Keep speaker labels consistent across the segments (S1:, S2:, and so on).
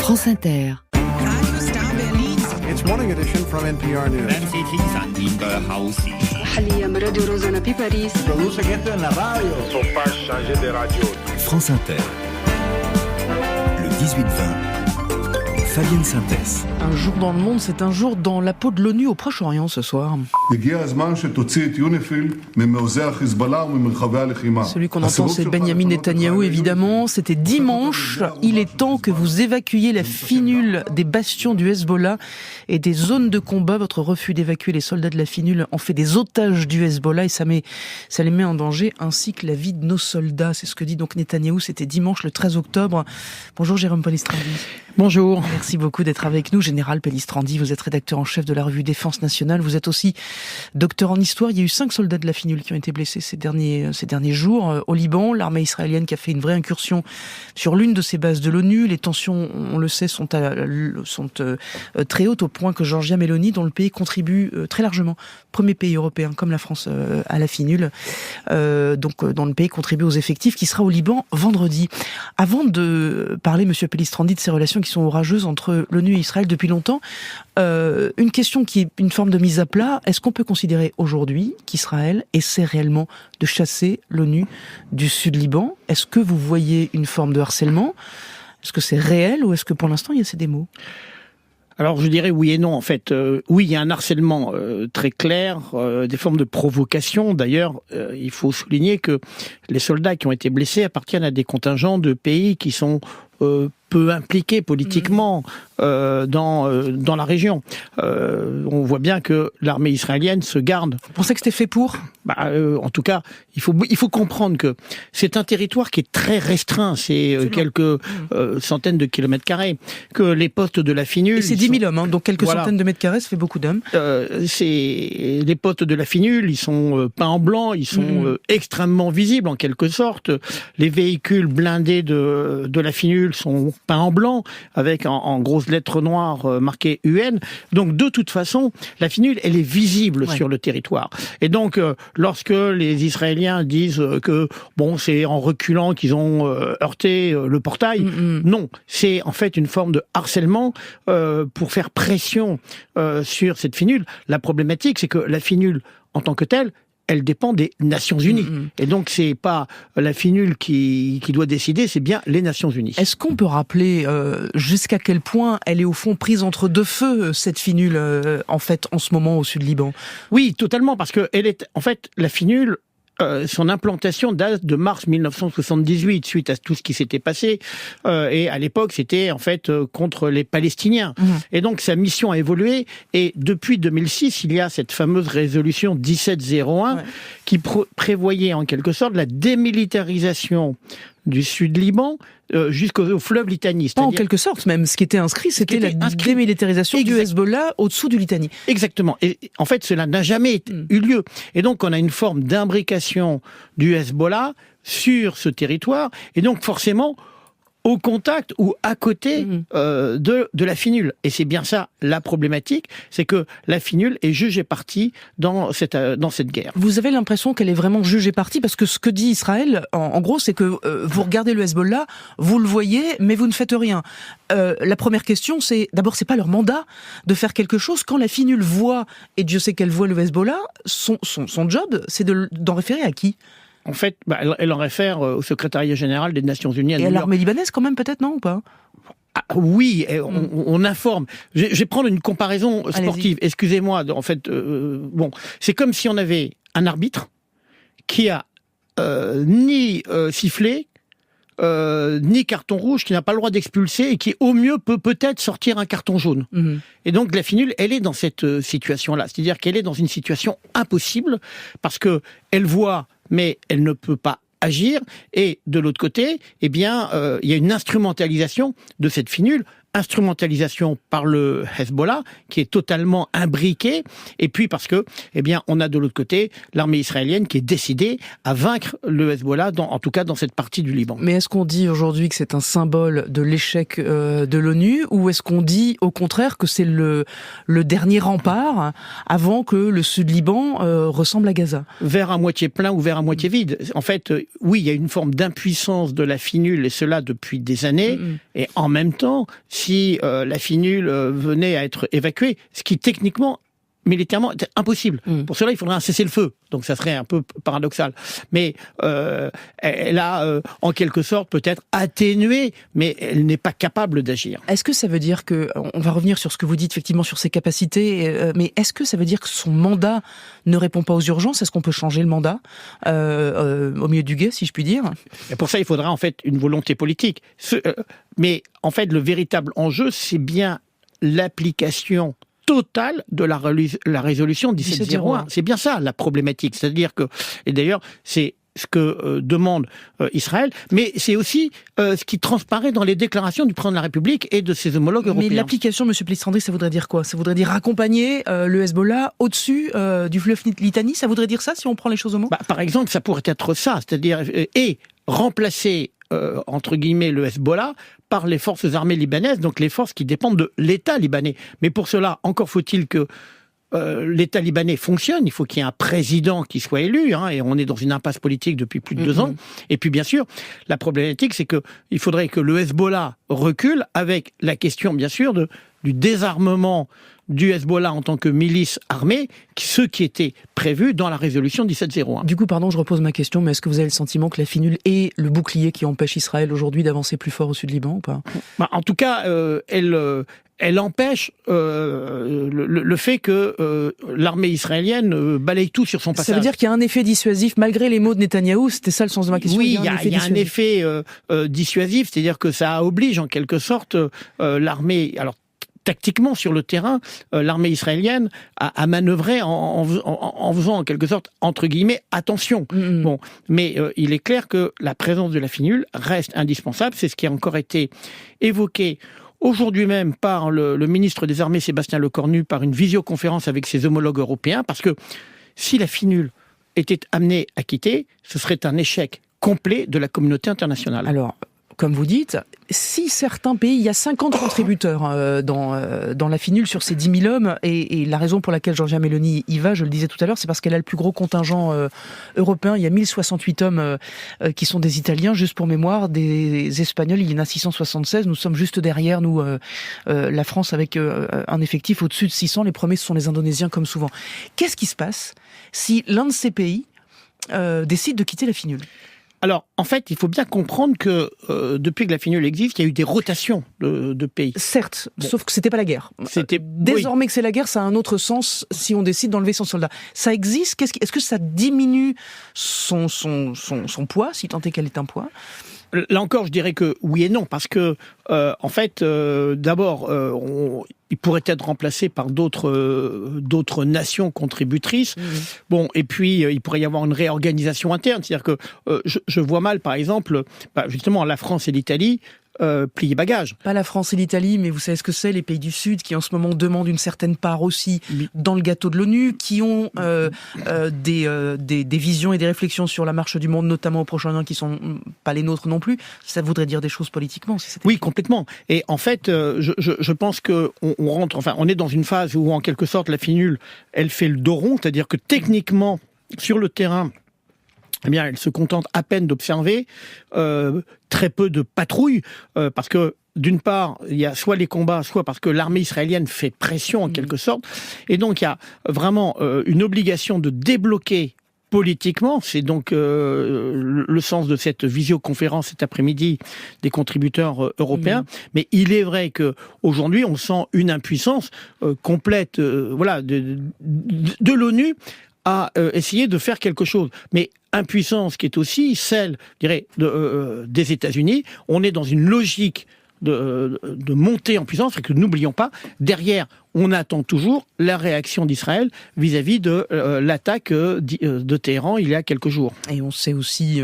S1: France Inter.
S2: It's morning edition from NPR News.
S3: Produce gente en la radio.
S4: France Inter. Le 18-20. Fabienne Synthèse.
S5: Un jour dans le monde, c'est un jour dans la peau de l'ONU au Proche-Orient ce soir. Celui qu'on entend, c'est Benyamin Netanyahou, évidemment. C'était dimanche. Il est temps que vous évacuiez la finule des bastions du Hezbollah et des zones de combat. Votre refus d'évacuer les soldats de la finule en fait des otages du Hezbollah et ça les met en danger, ainsi que la vie de nos soldats. C'est ce que dit donc Netanyahou. C'était dimanche, le 13 octobre. Bonjour Jérôme Pellistrandi.
S6: Bonjour.
S5: Merci beaucoup d'être avec nous. Général Pellistrandi, vous êtes rédacteur en chef de la revue Défense Nationale. Vous êtes aussi docteur en histoire. Il y a eu 5 soldats de la finule qui ont été blessés ces derniers jours au Liban. L'armée israélienne qui a fait une vraie incursion sur l'une de ces bases de l'ONU. Les tensions, on le sait, sont très hautes au point que Giorgia Meloni, dont le pays contribue très largement, premier pays européen comme la France à la finule, dont le pays contribue aux effectifs, qui sera au Liban vendredi. Avant de parler, monsieur Pellistrandi, de ces relations qui sont orageuses entre l'ONU et Israël depuis longtemps, une question qui est une forme de mise à plat. Est-ce qu'on peut considérer aujourd'hui qu'Israël essaie réellement de chasser l'ONU du Sud-Liban ? Est-ce que vous voyez une forme de harcèlement ? Est-ce que c'est réel ou est-ce que pour l'instant il y a ces démos ?
S6: Alors je dirais oui et non. En fait, oui, il y a un harcèlement très clair, des formes de provocation. D'ailleurs, il faut souligner que les soldats qui ont été blessés appartiennent à des contingents de pays qui sont peu impliqués politiquement dans la région. On voit bien que l'armée israélienne se garde.
S5: Vous pensez que c'était fait pour ?
S6: En tout cas, il faut comprendre que c'est un territoire qui est très restreint. C'est quelques centaines de kilomètres carrés. Que les postes de la finule...
S5: Et c'est 10 000 hommes, donc quelques centaines de mètres carrés, ça fait beaucoup d'hommes.
S6: Les postes de la finule, ils sont peints en blanc, ils sont extrêmement visibles en quelque sorte. Les véhicules blindés de la finule sont peints en blanc, avec en grosses lettres noires marqué UN. Donc de toute façon, la finule, elle est visible sur le territoire. Et donc, lorsque les Israéliens disent que c'est en reculant qu'ils ont heurté le portail, non, c'est en fait une forme de harcèlement pour faire pression sur cette finule. La problématique, c'est que la finule, en tant que telle, elle dépend des Nations Unies. Et donc, c'est pas la finule qui doit décider, c'est bien les Nations Unies.
S5: Est-ce qu'on peut rappeler jusqu'à quel point elle est au fond prise entre deux feux, cette finule, en fait, en ce moment au Sud-Liban ?
S6: Oui, totalement, parce que la finule, son implantation date de mars 1978, suite à tout ce qui s'était passé. Et à l'époque, c'était en fait contre les Palestiniens. Et donc, sa mission a évolué. Et depuis 2006, il y a cette fameuse résolution 1701 qui prévoyait en quelque sorte la démilitarisation du Sud-Liban jusqu'au fleuve Litani.
S5: Pas en quelque sorte même. Ce qui était inscrit, c'était la démilitarisation du Hezbollah au-dessous du Litani.
S6: Exactement. Et en fait, cela n'a jamais eu lieu. Et donc, on a une forme d'imbrication du Hezbollah sur ce territoire. Et donc, forcément, au contact ou à côté de la finule. Et c'est bien ça la problématique, c'est que la finule est juge et partie dans cette guerre.
S5: Vous avez l'impression qu'elle est vraiment juge et partie, parce que ce que dit Israël, en gros, c'est que vous regardez le Hezbollah, vous le voyez, mais vous ne faites rien. La première question, c'est, d'abord, c'est pas leur mandat de faire quelque chose. Quand la finule voit, et Dieu sait qu'elle voit le Hezbollah, son job, c'est d'en référer à qui ?
S6: En fait, elle en réfère au secrétariat général des Nations Unies.
S5: Et à l'armée libanaise quand même, peut-être, non, ou pas ?
S6: Oui, on informe. Je vais prendre une comparaison sportive.
S5: Allez-y.
S6: Excusez-moi, en fait, c'est comme si on avait un arbitre qui a ni sifflé, ni carton rouge, qui n'a pas le droit d'expulser et qui au mieux peut-être sortir un carton jaune. Et donc la finule, elle est dans cette situation-là, c'est-à-dire qu'elle est dans une situation impossible parce que elle voit, mais elle ne peut pas agir. Et de l'autre côté, il y a une instrumentalisation de cette finule. Instrumentalisation par le Hezbollah, qui est totalement imbriqué, et puis parce que, on a de l'autre côté l'armée israélienne qui est décidée à vaincre le Hezbollah, en tout cas dans cette partie du Liban.
S5: Mais est-ce qu'on dit aujourd'hui que c'est un symbole de l'échec de l'ONU, ou est-ce qu'on dit au contraire que c'est le dernier rempart avant que le Sud-Liban ressemble à Gaza ?
S6: Verre à moitié plein ou verre à moitié vide. En fait, oui, il y a une forme d'impuissance de la finule, et cela depuis des années, et en même temps, si la finule venait à être évacuée, ce qui techniquement, militairement, était impossible. Pour cela, il faudrait un cessez-le-feu. Donc ça serait un peu paradoxal. Mais elle a, en quelque sorte, peut-être atténué, mais elle n'est pas capable d'agir.
S5: Est-ce que ça veut dire que, on va revenir sur ce que vous dites effectivement sur ses capacités, mais est-ce que ça veut dire que son mandat ne répond pas aux urgences? Est-ce qu'on peut changer le mandat au milieu du gué, si je puis dire?
S6: Et pour ça, il faudra en fait une volonté politique. Mais en fait, le véritable enjeu, c'est bien l'application totale de la résolution 1701. C'est bien ça la problématique. C'est-à-dire que, et d'ailleurs, c'est ce que demande Israël, mais c'est aussi ce qui transparaît dans les déclarations du président de la République et de ses homologues européens.
S5: Mais l'application, M. Pelestrandri, ça voudrait dire quoi? Ça voudrait dire accompagner le Hezbollah au-dessus du fleuve Litani? Ça voudrait dire ça, si on prend les choses au mot?
S6: Par exemple, ça pourrait être ça, c'est-à-dire et remplacer entre guillemets le Hezbollah par les forces armées libanaises, donc les forces qui dépendent de l'État libanais. Mais pour cela, encore faut-il que l'État libanais fonctionne, il faut qu'il y ait un président qui soit élu, et on est dans une impasse politique depuis plus de 2 ans. Et puis bien sûr, la problématique, c'est que il faudrait que le Hezbollah recule avec la question, bien sûr, du désarmement du Hezbollah en tant que milice armée, ce qui était prévu dans la résolution 1701.
S5: Du coup, pardon, je repose ma question, mais est-ce que vous avez le sentiment que la finule est le bouclier qui empêche Israël aujourd'hui d'avancer plus fort au sud Liban ou pas?
S6: En tout cas, elle empêche le fait que l'armée israélienne balaye tout sur son passage.
S5: Ça veut dire qu'il y a un effet dissuasif, malgré les mots de Netanyahou? C'était ça le sens de ma question.
S6: Oui, il y a un effet dissuasif, c'est-à-dire que ça oblige en quelque sorte l'armée... Alors, tactiquement, sur le terrain, l'armée israélienne a manœuvré en faisant en quelque sorte, entre guillemets, attention. Bon, mais il est clair que la présence de la finule reste indispensable. C'est ce qui a encore été évoqué aujourd'hui même par le ministre des Armées, Sébastien Lecornu, par une visioconférence avec ses homologues européens, parce que si la finule était amenée à quitter, ce serait un échec complet de la communauté internationale.
S5: Alors, comme vous dites, si certains pays, il y a 50 contributeurs dans la finule sur ces 10 000 hommes, et la raison pour laquelle Giorgia Meloni y va, je le disais tout à l'heure, c'est parce qu'elle a le plus gros contingent européen. Il y a 1068 hommes qui sont des Italiens, juste pour mémoire, des Espagnols, il y en a 676. Nous sommes juste derrière, nous, la France, avec un effectif au-dessus de 600. Les premiers, ce sont les Indonésiens, comme souvent. Qu'est-ce qui se passe si l'un de ces pays décide de quitter la finule?
S6: Alors, en fait, il faut bien comprendre que depuis que la finule existe, il y a eu des rotations de pays.
S5: Certes, sauf que c'était pas la guerre. Désormais que c'est la guerre, ça a un autre sens si on décide d'enlever son soldat. Ça existe? Est-ce que ça diminue son poids, si tant est qu'elle est un poids?
S6: Là encore, je dirais que oui et non, parce que en fait, d'abord, il pourrait être remplacé par d'autres nations contributrices. Bon, et puis il pourrait y avoir une réorganisation interne, c'est-à-dire que je vois mal, par exemple, justement, la France et l'Italie plier bagages.
S5: Pas la France et l'Italie, mais vous savez ce que c'est, les pays du Sud qui en ce moment demandent une certaine part aussi dans le gâteau de l'ONU, qui ont des visions et des réflexions sur la marche du monde, notamment au Proche-Orient, qui sont pas les nôtres non plus. Ça voudrait dire des choses politiquement, si c'était...
S6: Oui, complètement. Et en fait, je pense que on est dans une phase où, en quelque sorte, la finule, elle fait le dos rond, c'est-à-dire que techniquement, sur le terrain, eh bien, elle se contente à peine d'observer, très peu de patrouilles, parce que d'une part, il y a soit les combats, soit parce que l'armée israélienne fait pression en quelque sorte, et donc il y a vraiment une obligation de débloquer politiquement, c'est donc le sens de cette visioconférence cet après-midi des contributeurs européens. Mais il est vrai que aujourd'hui, on sent une impuissance complète, de l'ONU à essayer de faire quelque chose. Mais impuissance qui est aussi celle, je dirais, des États-Unis. On est dans une logique de montée en puissance, et que n'oublions pas, derrière, on attend toujours la réaction d'Israël vis-à-vis de l'attaque de Téhéran il y a quelques jours.
S5: Et on sait aussi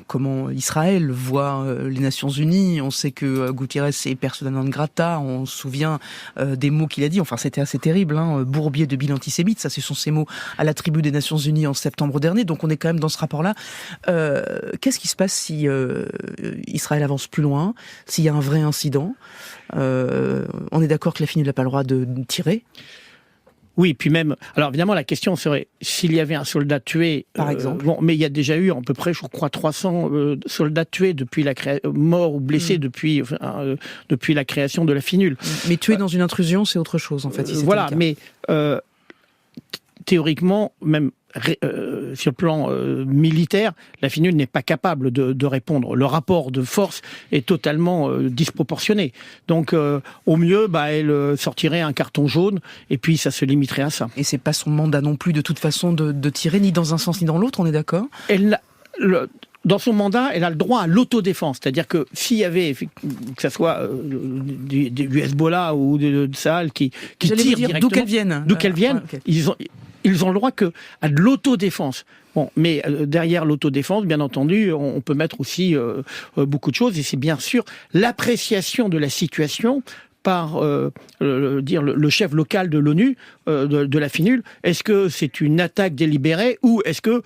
S5: comment Israël voit les Nations Unies. On sait que Guterres est persona non grata. On se souvient des mots qu'il a dit. Enfin, c'était assez terrible. Bourbier de bile antisémite. Ça, ce sont ces mots à la tribu des Nations Unies en septembre dernier. Donc, on est quand même dans ce rapport-là. Qu'est-ce qui se passe si Israël avance plus loin, s'il y a un vrai incident? On est d'accord que la finule n'a pas le droit de tirer?
S6: Oui, puis même... Alors évidemment, la question serait, s'il y avait un soldat tué...
S5: Par exemple.
S6: Bon, mais il y a déjà eu à peu près, je crois, 300 soldats tués depuis morts ou blessés depuis la création de la finule.
S5: Mais tués dans une intrusion, c'est autre chose, en fait. Si
S6: Voilà,
S5: le cas.
S6: mais théoriquement, même... sur le plan militaire, la finule n'est pas capable de répondre. Le rapport de force est totalement disproportionné. Donc, au mieux, elle sortirait un carton jaune, et puis ça se limiterait à ça.
S5: Et c'est pas son mandat non plus, de toute façon, de tirer ni dans un sens ni dans l'autre, on est d'accord ?
S6: Dans son mandat, elle a le droit à l'autodéfense. C'est-à-dire que s'il y avait, que ce soit du Hezbollah ou de Sahel qui tire directement...
S5: D'où qu'elles viennent.
S6: Okay. Ils ont le droit à de l'autodéfense. Bon, mais derrière l'autodéfense, bien entendu, on peut mettre aussi beaucoup de choses, et c'est bien sûr l'appréciation de la situation par le chef local de l'ONU, de la finule. Est-ce que c'est une attaque délibérée, ou est-ce que,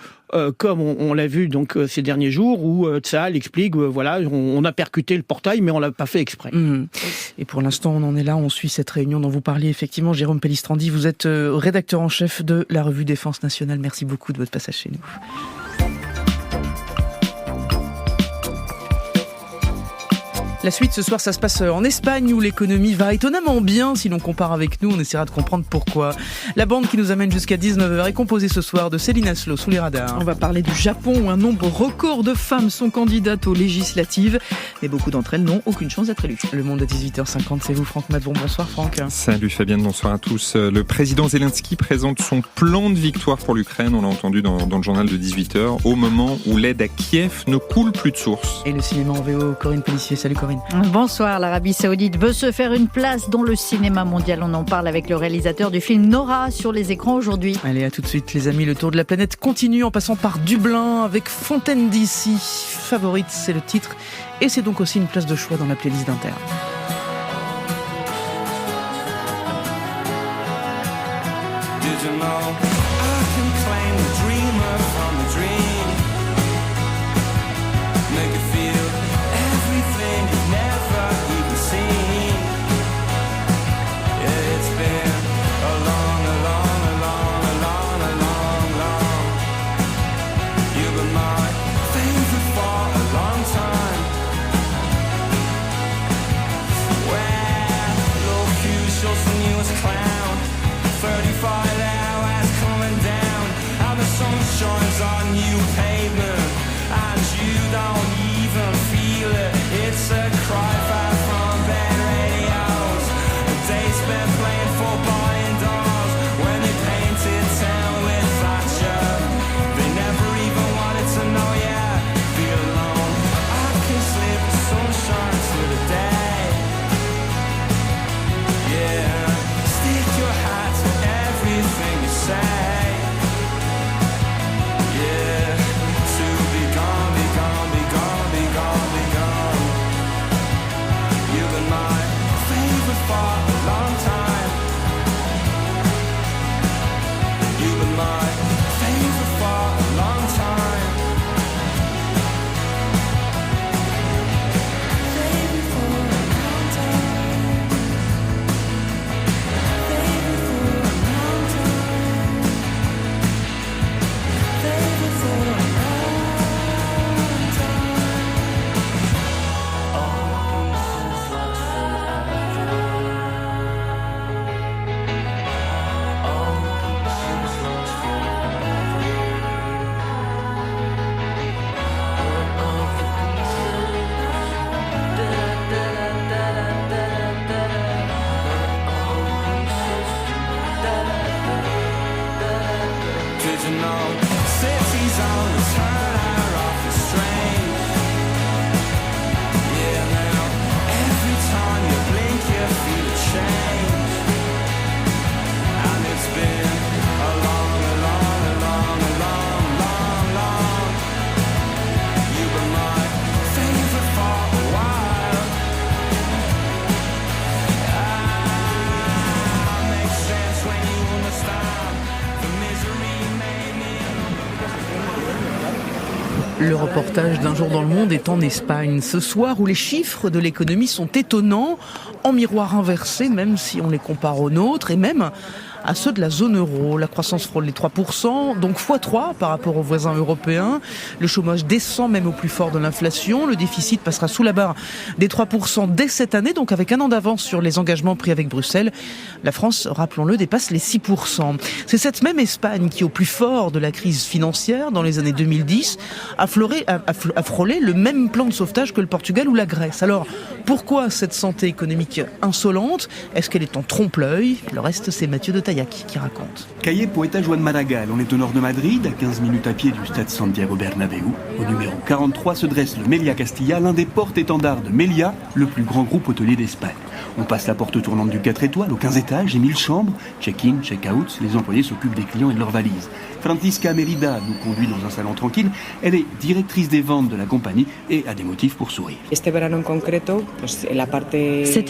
S6: comme on l'a vu donc ces derniers jours, où Tsahal explique, voilà, on a percuté le portail, mais on l'a pas fait exprès.
S5: Et pour l'instant, on en est là, on suit cette réunion dont vous parliez effectivement. Jérôme Pellistrandi, vous êtes rédacteur en chef de la revue Défense Nationale. Merci beaucoup de votre passage chez nous. La suite ce soir, ça se passe en Espagne où l'économie va étonnamment bien si l'on compare avec nous. On essaiera de comprendre pourquoi. La bande qui nous amène jusqu'à 19h est composée ce soir de Céline Aslo sous les radars.
S1: On va parler du Japon où un nombre record de femmes sont candidates aux législatives. Mais beaucoup d'entre elles n'ont aucune chance d'être élues.
S5: Le Monde à 18h50, c'est vous Franck Madvon. Bonsoir Franck.
S3: Salut Fabienne, bonsoir à tous. Le président Zelensky présente son plan de victoire pour l'Ukraine, on l'a entendu dans le journal de 18h, au moment où l'aide à Kiev ne coule plus de source.
S5: Et le cinéma en VO, Corinne Pellissier. Salut Corinne.
S7: Bonsoir, l'Arabie Saoudite veut se faire une place dans le cinéma mondial. On en parle avec le réalisateur du film Nora sur les écrans aujourd'hui.
S5: Allez, à tout de suite les amis, le tour de la planète continue en passant par Dublin avec Fontaine d'ici. Favorite, c'est le titre, et c'est donc aussi une place de choix dans la playlist d'Inter. Le reportage d'un jour dans le monde est en Espagne. Ce soir où les chiffres de l'économie sont étonnants, en miroir inversé, même si on les compare aux nôtres, et même à ceux de la zone euro. La croissance frôle les 3%, donc x3 par rapport aux voisins européens. Le chômage descend même au plus fort de l'inflation. Le déficit passera sous la barre des 3% dès cette année, donc avec un an d'avance sur les engagements pris avec Bruxelles. La France, rappelons-le, dépasse les 6%. C'est cette même Espagne qui, au plus fort de la crise financière, dans les années 2010, a frôlé le même plan de sauvetage que le Portugal ou la Grèce. Alors, pourquoi cette santé économique insolente? Est-ce qu'elle est en trompe-l'œil? Le reste, c'est Mathieu de Taillac qui raconte.
S8: Calle Poeta Joan Maragall, on est au nord de Madrid, à 15 minutes à pied du stade Santiago Bernabéu. Au numéro 43 se dresse le Meliá Castilla, l'un des porte-étendards de Meliá, le plus grand groupe hôtelier d'Espagne. On passe la porte tournante du 4 étoiles aux 15 étages et 1000 chambres. Check-in, check-out, les employés s'occupent des clients et de leurs valises. Francisca Mérida nous conduit dans un salon tranquille. Elle est directrice des ventes de la compagnie et a des motifs pour sourire.
S9: Cet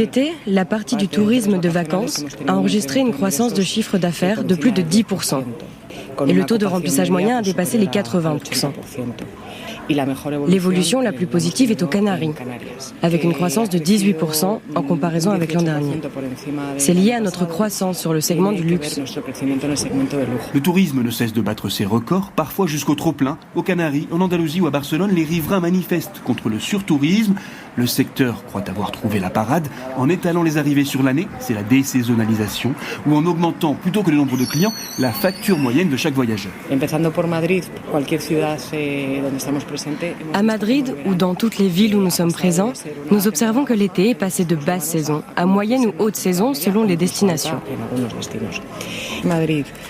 S9: été, la partie du tourisme de vacances a enregistré une croissance de chiffre d'affaires de plus de 10%. Et le taux de remplissage moyen a dépassé les 80%. L'évolution la plus positive est aux Canaries, avec une croissance de 18% en comparaison avec l'an dernier. C'est lié à notre croissance sur le segment du luxe.
S8: Le tourisme ne cesse de battre ses records, parfois jusqu'au trop-plein. Aux Canaries, en Andalousie ou à Barcelone, les riverains manifestent contre le surtourisme. Le secteur croit avoir trouvé la parade en étalant les arrivées sur l'année, c'est la désaisonnalisation, ou en augmentant, plutôt que le nombre de clients, la facture moyenne de chaque voyageur.
S9: À Madrid, ou dans toutes les villes où nous sommes présents, nous observons que l'été est passé de basse saison à moyenne ou haute saison selon les destinations.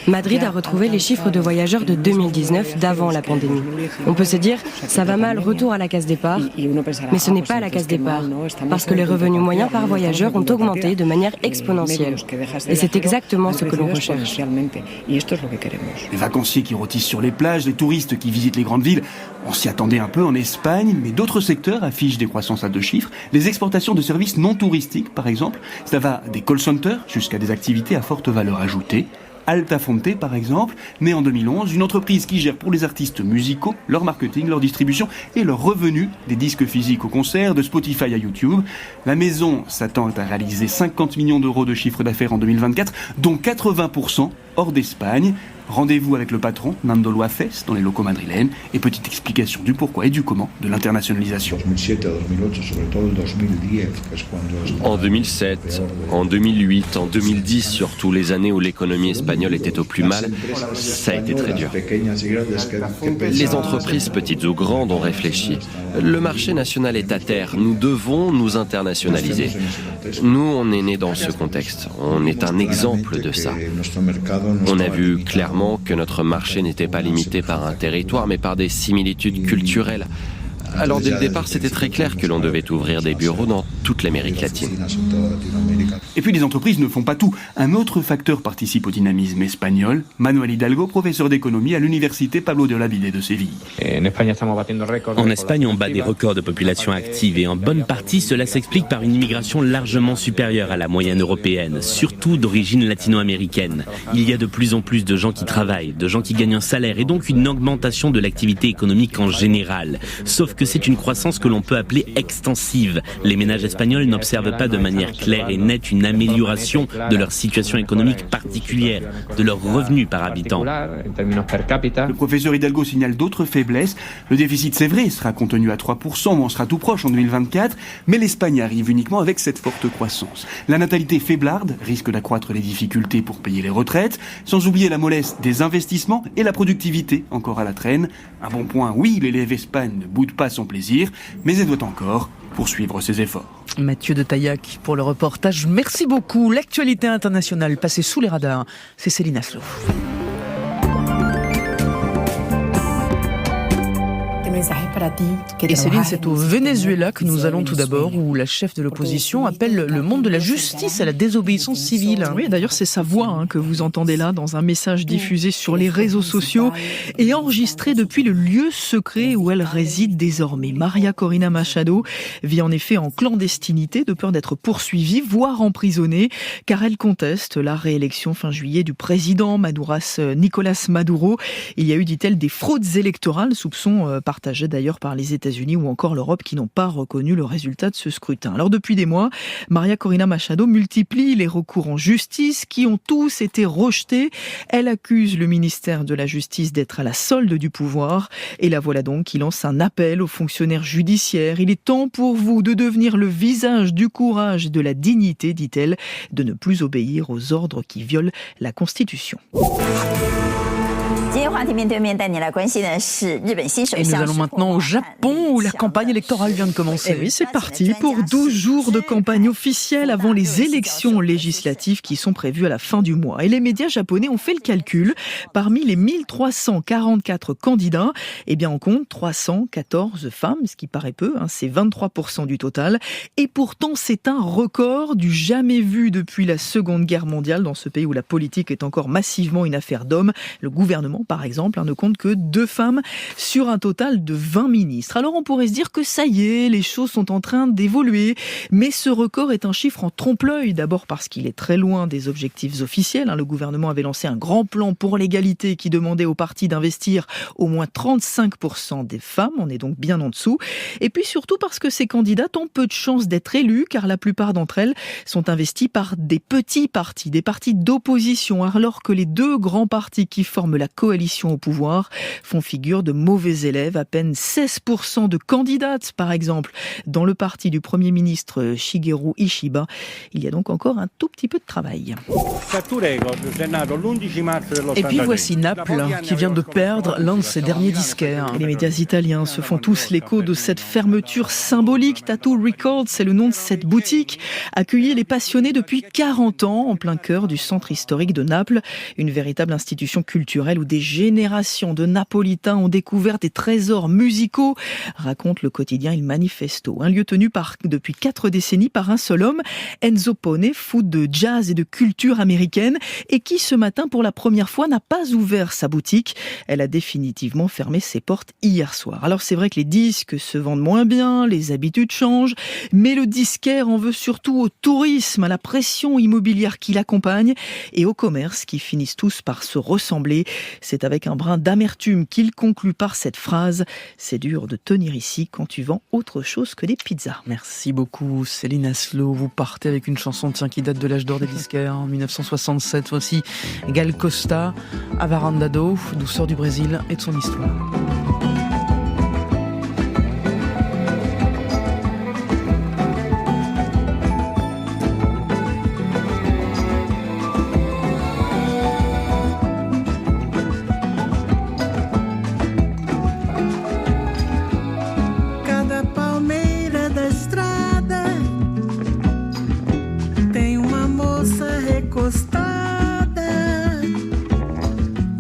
S9: Madrid a retrouvé les chiffres de voyageurs de 2019 d'avant la pandémie. On peut se dire, ça va mal, retour à la case départ, mais ce n'est pas la case départ, parce que les revenus moyens par voyageur ont augmenté de manière exponentielle. Et c'est exactement ce que l'on recherche.
S8: Les vacanciers qui rôtissent sur les plages, les touristes qui visitent les grandes villes, on s'y attendait un peu en Espagne, mais d'autres secteurs affichent des croissances à 2 chiffres. Les exportations de services non touristiques, par exemple, ça va des call centers jusqu'à des activités à forte valeur ajoutée. Altafonte, par exemple, née en 2011, une entreprise qui gère pour les artistes musicaux leur marketing, leur distribution et leurs revenus des disques physiques au concert, de Spotify à YouTube. La maison s'attend à réaliser 50 millions d'euros de chiffre d'affaires en 2024, dont 80% hors d'Espagne. Rendez-vous avec le patron, Nando Loafes, dans les locaux madrilènes, et petite explication du pourquoi et du comment de l'internationalisation.
S10: En 2007, en 2008, en 2010, surtout les années où l'économie espagnole était au plus mal, ça a été très dur. Les entreprises, petites ou grandes, ont réfléchi. Le marché national est à terre. Nous devons nous internationaliser. Nous, on est nés dans ce contexte. On est un exemple de ça. On a vu clairement que notre marché n'était pas limité par un territoire, mais par des similitudes culturelles. Alors dès le départ, c'était très clair que l'on devait ouvrir des bureaux dans toute l'Amérique latine.
S8: Et puis les entreprises ne font pas tout. Un autre facteur participe au dynamisme espagnol. Manuel Hidalgo, professeur d'économie à l'université Pablo de Olavide de Séville.
S11: En Espagne, on bat des records de population active et en bonne partie, cela s'explique par une immigration largement supérieure à la moyenne européenne, surtout d'origine latino-américaine. Il y a de plus en plus de gens qui travaillent, de gens qui gagnent un salaire et donc une augmentation de l'activité économique en général. Sauf que c'est une croissance que l'on peut appeler extensive. Les ménages espagnols n'observent pas de manière claire et nette une amélioration de leur situation économique particulière, de leurs revenus par habitant.
S8: Le professeur Hidalgo signale d'autres faiblesses. Le déficit, c'est vrai, sera contenu à 3%, ou on sera tout proche en 2024, mais l'Espagne arrive uniquement avec cette forte croissance. La natalité faiblarde risque d'accroître les difficultés pour payer les retraites, sans oublier la mollesse des investissements et la productivité, encore à la traîne. Un bon point, oui, l'élève Espagne ne boude pas son plaisir, mais elle doit encore poursuivre ses efforts.
S5: Mathieu de Taillac pour le reportage. Merci beaucoup. L'actualité internationale passée sous les radars, c'est Céline Aslo. Et Céline, c'est au Venezuela que nous allons tout d'abord, où la chef de l'opposition appelle le monde de la justice à la désobéissance civile.
S1: Oui, d'ailleurs, c'est sa voix que vous entendez là dans un message diffusé sur les réseaux sociaux et enregistré depuis le lieu secret où elle réside désormais. Maria Corina Machado vit en effet en clandestinité de peur d'être poursuivie, voire emprisonnée, car elle conteste la réélection fin juillet du président Nicolás Maduro. Il y a eu, dit-elle, des fraudes électorales, soupçons partagés partagée d'ailleurs par les États-Unis ou encore l'Europe qui n'ont pas reconnu le résultat de ce scrutin. Alors depuis des mois, María Corina Machado multiplie les recours en justice qui ont tous été rejetés. Elle accuse le ministère de la Justice d'être à la solde du pouvoir et la voilà donc qui lance un appel aux fonctionnaires judiciaires. Il est temps pour vous de devenir le visage du courage et de la dignité, dit-elle, de ne plus obéir aux ordres qui violent la Constitution.
S5: Et nous allons maintenant au Japon où la campagne électorale vient de commencer.
S1: Et oui, c'est parti pour 12 jours de campagne officielle avant les élections législatives qui sont prévues à la fin du mois. Et les médias japonais ont fait le calcul. Parmi les 1344 candidats, eh bien, on compte 314 femmes, ce qui paraît peu, c'est 23% du total. Et pourtant, c'est un record du jamais vu depuis la Seconde Guerre mondiale dans ce pays où la politique est encore massivement une affaire d'hommes. Le gouvernement, par exemple, ne compte que 2 femmes sur un total de 20 ministres. Alors on pourrait se dire que ça y est, les choses sont en train d'évoluer, mais ce record est un chiffre en trompe-l'œil, d'abord parce qu'il est très loin des objectifs officiels. Le gouvernement avait lancé un grand plan pour l'égalité qui demandait aux partis d'investir au moins 35% des femmes, on est donc bien en dessous. Et puis surtout parce que ces candidates ont peu de chances d'être élues, car la plupart d'entre elles sont investies par des petits partis, des partis d'opposition, alors que les 2 grands partis qui forment la coalition au pouvoir font figure de mauvais élèves. À peine 16% de candidates, par exemple, dans le parti du Premier ministre Shigeru Ishiba. Il y a donc encore un tout petit peu de travail.
S5: Et puis voici Naples, qui vient de perdre l'un de ses derniers disquaires.
S1: Et les médias italiens se font tous l'écho de cette fermeture symbolique. Tattoo Records, c'est le nom de cette boutique, accueillit les passionnés depuis 40 ans, en plein cœur du centre historique de Naples. Une véritable institution culturelle où des générations de Napolitains ont découvert des trésors musicaux, raconte le quotidien Il Manifesto. Un lieu tenu depuis 4 décennies par un seul homme, Enzo Pone, fou de jazz et de culture américaine, et qui ce matin, pour la première fois, n'a pas ouvert sa boutique. Elle a définitivement fermé ses portes hier soir. Alors c'est vrai que les disques se vendent moins bien, les habitudes changent, mais le disquaire en veut surtout au tourisme, à la pression immobilière qui l'accompagne et au commerce qui finissent tous par se ressembler. C'est avec un brin d'amertume qu'il conclut par cette phrase « C'est dur de tenir ici quand tu vends autre chose que des pizzas ».
S5: Merci beaucoup Céline Aslo. Vous partez avec une chanson qui date de l'âge d'or des disquaires, en 1967. Voici Gal Costa, Avarandado, douceur du Brésil et de son histoire.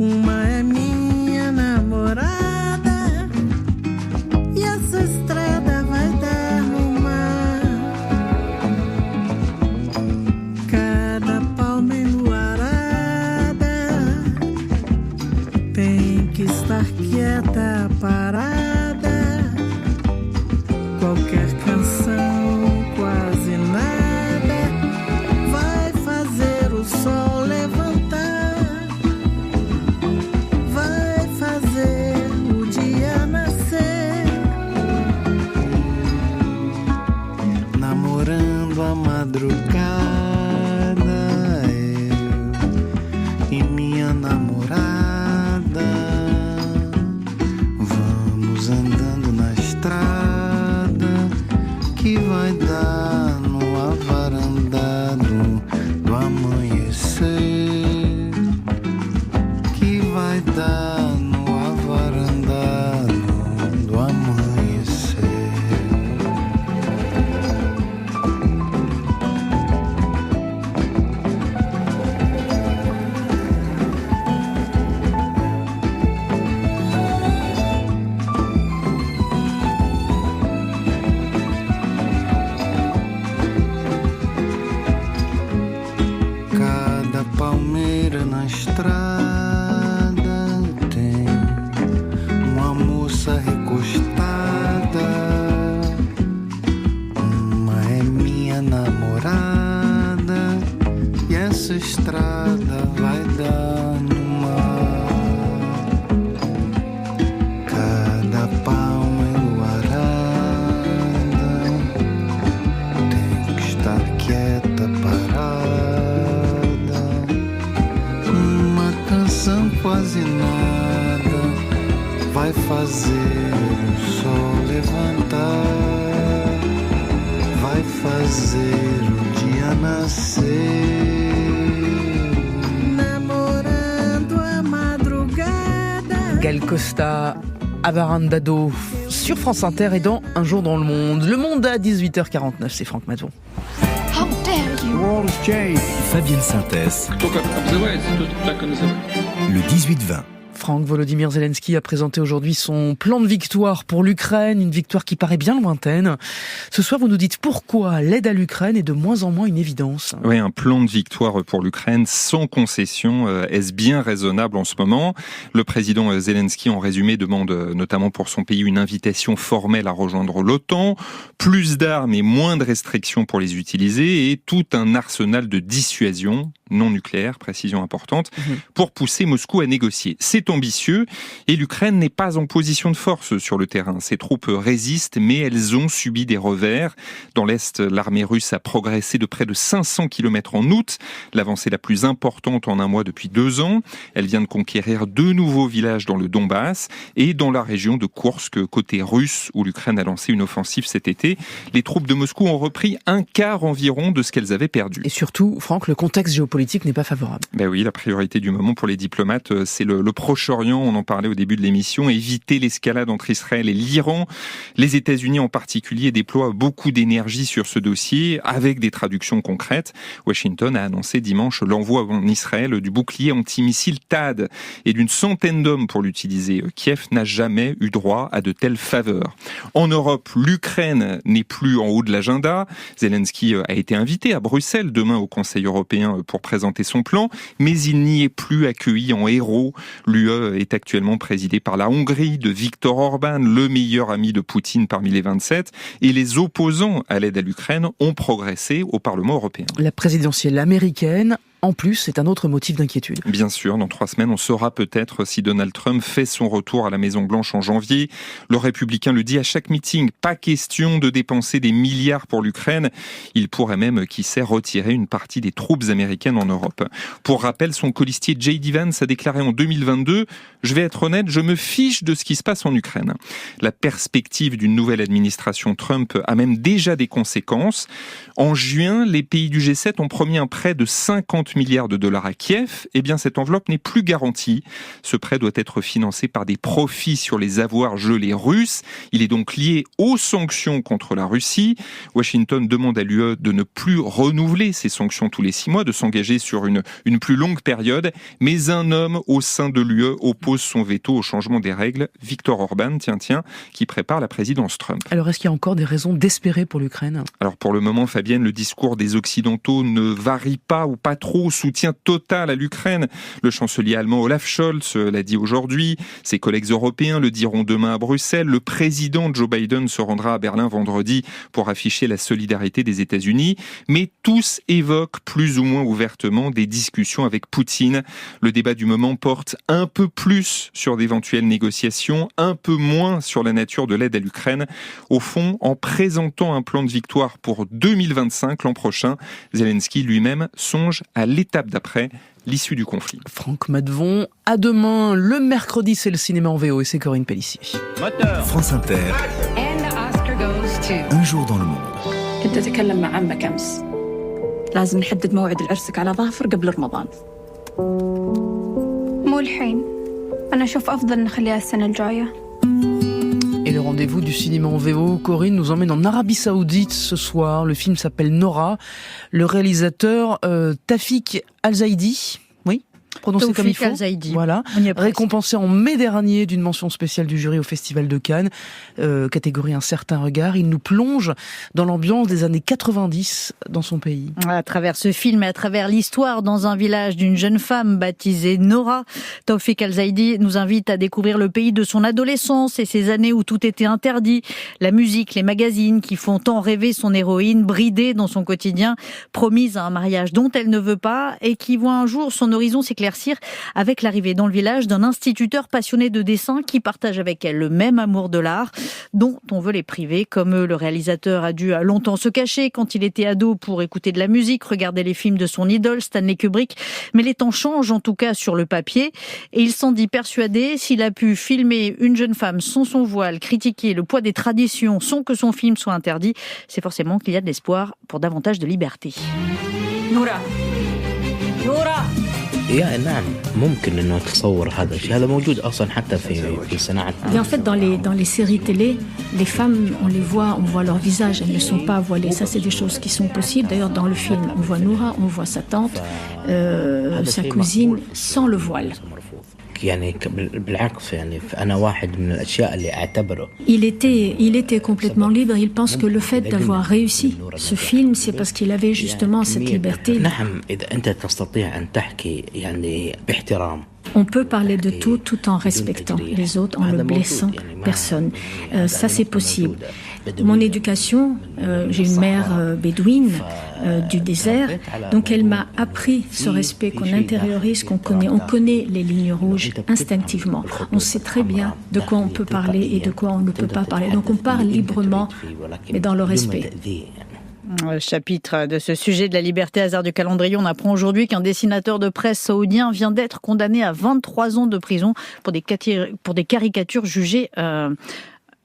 S12: Uma é minha namorada. quase nada vai fazer o sol levantar, vai fazer o dia nascer. Namorando a madrugada.
S5: Gal Costa, Abarandado sur France Inter et dans Un jour dans le monde. Le monde à 18h49, c'est Franck Madvon.
S12: How dare you? World is changed.
S4: Fabienne Synthèse. Le 18-20.
S5: Franck, Volodymyr Zelensky a présenté aujourd'hui son plan de victoire pour l'Ukraine, une victoire qui paraît bien lointaine. Ce soir, vous nous dites pourquoi l'aide à l'Ukraine est de moins en moins une évidence.
S3: Oui, un plan de victoire pour l'Ukraine sans concession, est-ce bien raisonnable en ce moment ? Le président Zelensky, en résumé, demande notamment pour son pays une invitation formelle à rejoindre l'OTAN, plus d'armes et moins de restrictions pour les utiliser et tout un arsenal de dissuasion non nucléaire, précision importante, pour pousser Moscou à négocier. C'est ambitieux et l'Ukraine n'est pas en position de force sur le terrain. Ses troupes résistent, mais elles ont subi des revers. Dans l'Est, l'armée russe a progressé de près de 500 km en août, l'avancée la plus importante en un mois depuis 2 ans. Elle vient de conquérir 2 nouveaux villages dans le Donbass et dans la région de Koursk, côté russe, où l'Ukraine a lancé une offensive cet été. Les troupes de Moscou ont repris un quart environ de ce qu'elles avaient perdu.
S5: Et surtout, Franck, le contexte géopolitique n'est pas favorable.
S3: Ben oui, la priorité du moment pour les diplomates, c'est le Proche-Orient. On en parlait au début de l'émission. Éviter l'escalade entre Israël et l'Iran. Les États-Unis en particulier déploient beaucoup d'énergie sur ce dossier, avec des traductions concrètes. Washington a annoncé dimanche l'envoi en Israël du bouclier antimissile THAAD et d'une centaine d'hommes pour l'utiliser. Kiev n'a jamais eu droit à de telles faveurs. En Europe, l'Ukraine n'est plus en haut de l'agenda. Zelensky a été invité à Bruxelles demain au Conseil européen pour présenter son plan, mais il n'y est plus accueilli en héros. L'UE est actuellement présidée par la Hongrie de Viktor Orban, le meilleur ami de Poutine parmi les 27, et les opposants à l'aide à l'Ukraine ont progressé au Parlement européen.
S5: La présidentielle américaine, en plus, c'est un autre motif d'inquiétude.
S3: Bien sûr, dans 3 semaines, on saura peut-être si Donald Trump fait son retour à la Maison-Blanche en janvier. Le républicain le dit à chaque meeting, pas question de dépenser des milliards pour l'Ukraine. Il pourrait même, qui sait, retirer une partie des troupes américaines en Europe. Pour rappel, son colistier J.D. Vance a déclaré en 2022 « Je vais être honnête, je me fiche de ce qui se passe en Ukraine ». La perspective d'une nouvelle administration Trump a même déjà des conséquences. En juin, les pays du G7 ont promis un prêt de 50 milliards de dollars à Kiev. Eh bien, cette enveloppe n'est plus garantie. Ce prêt doit être financé par des profits sur les avoirs gelés russes. Il est donc lié aux sanctions contre la Russie. Washington demande à l'UE de ne plus renouveler ces sanctions tous les 6 mois, de s'engager sur une plus longue période. Mais un homme au sein de l'UE oppose son veto au changement des règles. Viktor Orban, qui prépare la présidence Trump.
S5: Alors, est-ce qu'il y a encore des raisons d'espérer pour l'Ukraine ?
S3: Alors, pour le moment, Fabienne, le discours des Occidentaux ne varie pas ou pas trop. Soutien total à l'Ukraine. Le chancelier allemand Olaf Scholz l'a dit aujourd'hui. Ses collègues européens le diront demain à Bruxelles. Le président Joe Biden se rendra à Berlin vendredi pour afficher la solidarité des États-Unis. Mais tous évoquent plus ou moins ouvertement des discussions avec Poutine. Le débat du moment porte un peu plus sur d'éventuelles négociations, un peu moins sur la nature de l'aide à l'Ukraine. Au fond, en présentant un plan de victoire pour 2025, l'an prochain, Zelensky lui-même songe à l'étape d'après, l'issue du conflit.
S5: Franck Madvon, à demain. Le mercredi, c'est le cinéma en VO et c'est Corinne Pellissier.
S4: France Inter. Un jour dans le monde.
S13: كنت أتكلم مع عمك أمس. لازم نحدد موعد لعرسك على ظافر قبل رمضان.
S14: مو الحين. أنا أشوف أفضل نخليها السنة الجاية.
S5: Et le rendez-vous du cinéma en VO, Corinne nous emmène en Arabie Saoudite ce soir. Le film s'appelle Nora. Le réalisateur Tawfik Al-Zaidi, oui, prononcé comme il faut. Voilà, récompensé en mai dernier d'une mention spéciale du jury au Festival de Cannes, catégorie Un certain regard. Il nous plonge dans l'ambiance des années 90 dans son pays.
S7: À travers ce film et à travers l'histoire dans un village d'une jeune femme baptisée Nora, Tawfik Al-Zaidi nous invite à découvrir le pays de son adolescence et ces années où tout était interdit. La musique, les magazines qui font tant rêver son héroïne, bridée dans son quotidien, promise à un mariage dont elle ne veut pas et qui voit un jour son horizon s'éclaircir s'éclaircir avec l'arrivée dans le village d'un instituteur passionné de dessin qui partage avec elle le même amour de l'art dont on veut les priver. Comme eux, le réalisateur a dû longtemps se cacher quand il était ado pour écouter de la musique, regarder les films de son idole Stanley Kubrick. Mais les temps changent, en tout cas sur le papier, et il s'en dit persuadé. S'il a pu filmer une jeune femme sans son voile, critiquer le poids des traditions sans que son film soit interdit, c'est forcément qu'il y a de l'espoir pour davantage de liberté.
S13: نورا نورا
S15: نعم ممكن انه تصور هذا الشيء هذا موجود اصلا حتى في صناعه.
S16: Et en fait dans les séries télé, les femmes on les voit, on voit leur visage, elles ne sont pas voilées. Ça c'est des choses qui sont possibles. D'ailleurs dans le film on voit Noura, on voit sa tante, sa cousine sans le voile.
S15: يعني بالعكس يعني أنا واحد من الأشياء اللي أعتبره.
S16: Il était complètement libre. Il pense que le fait d'avoir réussi ce film, c'est parce qu'il avait justement cette liberté.
S15: نعم إذا أنت تستطيع أن تحكي يعني باحترام.
S16: On peut parler de tout en respectant les autres, en ne blessant personne. Ça, c'est possible. Mon éducation, j'ai une mère bédouine du désert, donc elle m'a appris ce respect qu'on intériorise, qu'on connaît. On connaît les lignes rouges instinctivement. On sait très bien de quoi on peut parler et de quoi on ne peut pas parler. Donc on parle librement, mais dans le respect.
S7: Chapitre de ce sujet de la liberté, hasard du calendrier. On apprend aujourd'hui qu'un dessinateur de presse saoudien vient d'être condamné à 23 ans de prison pour des caricatures jugées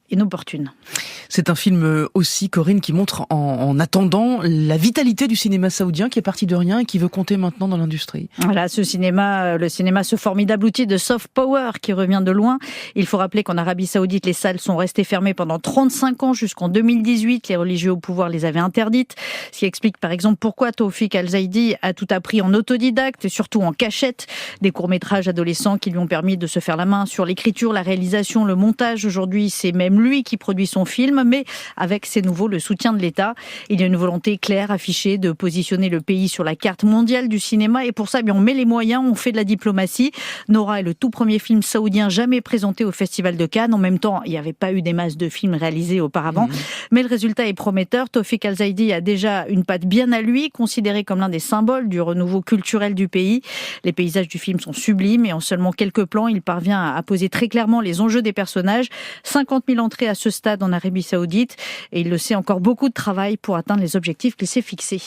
S7: inopportunes.
S5: C'est un film aussi, Corinne, qui montre en attendant la vitalité du cinéma saoudien qui est parti de rien et qui veut compter maintenant dans l'industrie.
S7: Voilà, ce formidable outil de soft power qui revient de loin. Il faut rappeler qu'en Arabie Saoudite, les salles sont restées fermées pendant 35 ans jusqu'en 2018. Les religieux au pouvoir les avaient interdites. Ce qui explique par exemple pourquoi Taoufik Al-Zaidi a tout appris en autodidacte et surtout en cachette. Des courts-métrages adolescents qui lui ont permis de se faire la main sur l'écriture, la réalisation, le montage. Aujourd'hui, c'est même lui qui produit son film, mais avec c'est nouveau le soutien de l'État. Il y a une volonté claire affichée de positionner le pays sur la carte mondiale du cinéma et pour ça, on met les moyens, on fait de la diplomatie. Noura est le tout premier film saoudien jamais présenté au Festival de Cannes. En même temps, il n'y avait pas eu des masses de films réalisés auparavant, mais le résultat est prometteur. Taoufik Al-Zaidi a déjà une patte bien à lui, considéré comme l'un des symboles du renouveau culturel du pays. Les paysages du film sont sublimes et en seulement quelques plans, il parvient à poser très clairement les enjeux des personnages. 50 000 entrées à ce stade en Arabie Saoudite et il le sait, encore beaucoup de travail pour atteindre les objectifs qu'il s'est fixés.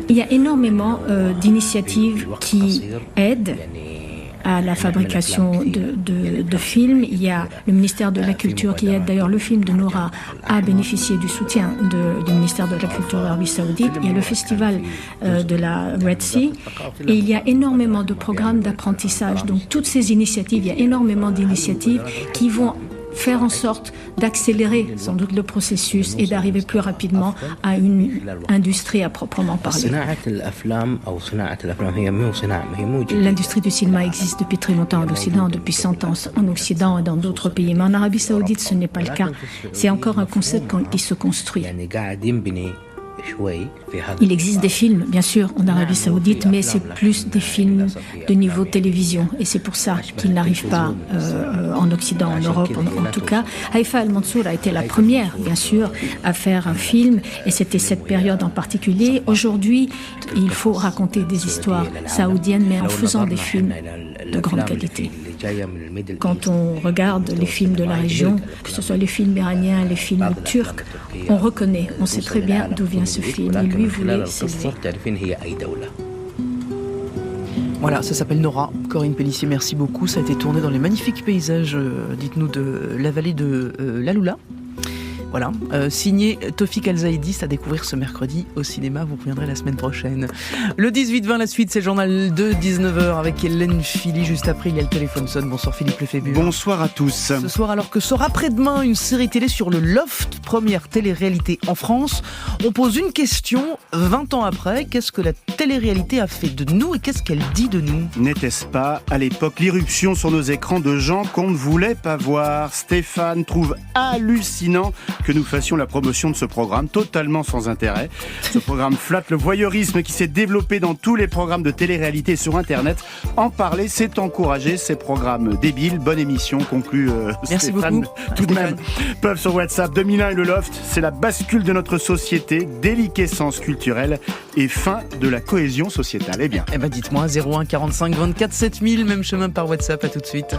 S16: Il y a énormément d'initiatives qui aident à la fabrication de films. Il y a le ministère de la Culture qui aide. D'ailleurs, le film de Noura a bénéficié du soutien du ministère de la Culture d'Arabie Saoudite. Il y a le festival de la Red Sea et il y a énormément de programmes d'apprentissage. Donc, toutes ces initiatives, il y a énormément d'initiatives qui vont faire en sorte d'accélérer sans doute le processus et d'arriver plus rapidement à une industrie à proprement parler. L'industrie du cinéma existe depuis très longtemps en Occident, depuis 100 ans en Occident et dans d'autres pays. Mais en Arabie Saoudite, ce n'est pas le cas. C'est encore un concept qui se construit. Il existe des films, bien sûr, en Arabie Saoudite, mais c'est plus des films de niveau télévision. Et c'est pour ça qu'ils n'arrivent pas en Occident, en Europe, en tout cas. Haïfa Al-Mansour a été la première, bien sûr, à faire un film. Et c'était cette période en particulier. Aujourd'hui, il faut raconter des histoires saoudiennes, mais en faisant des films de grande qualité. Quand on regarde les films de la région, que ce soit les films iraniens, les films turcs, on reconnaît, on sait très bien d'où vient ce film. Et lui voulait s'élever.
S5: Voilà, ça s'appelle Noura. Corinne Pellissier, merci beaucoup. Ça a été tourné dans les magnifiques paysages, dites-nous, de la vallée de l'Aloula. Voilà, signé Taoufik Al-Zaidi, c'est à découvrir ce mercredi au cinéma, vous reviendrez la semaine prochaine. Le 18-20, la suite, c'est le journal de 19h avec Hélène Philly. Juste après, il y a le téléphone sonne. Bonsoir Philippe Lefébure.
S17: Bonsoir à tous.
S5: Ce soir, alors que sort après-demain une série télé sur le Loft, première télé-réalité en France, on pose une question, 20 ans après, qu'est-ce que la télé-réalité a fait de nous et qu'est-ce qu'elle dit de nous ?
S17: N'était-ce pas, à l'époque, l'irruption sur nos écrans de gens qu'on ne voulait pas voir ? Stéphane trouve hallucinant que nous fassions la promotion de ce programme totalement sans intérêt. Ce programme flatte le voyeurisme qui s'est développé dans tous les programmes de télé-réalité sur Internet. En parler, c'est encourager ces programmes débiles. Bonne émission, conclut
S5: Merci
S17: Stéphane.
S5: beaucoup.
S17: Tout de même, peuvent sur WhatsApp 2001 et le Loft, c'est la bascule de notre société, déliquescence culturelle et fin de la cohésion sociétale. Eh bien.
S5: Eh ben dites-moi, 01 45 24 7000, même chemin par WhatsApp, à tout de suite.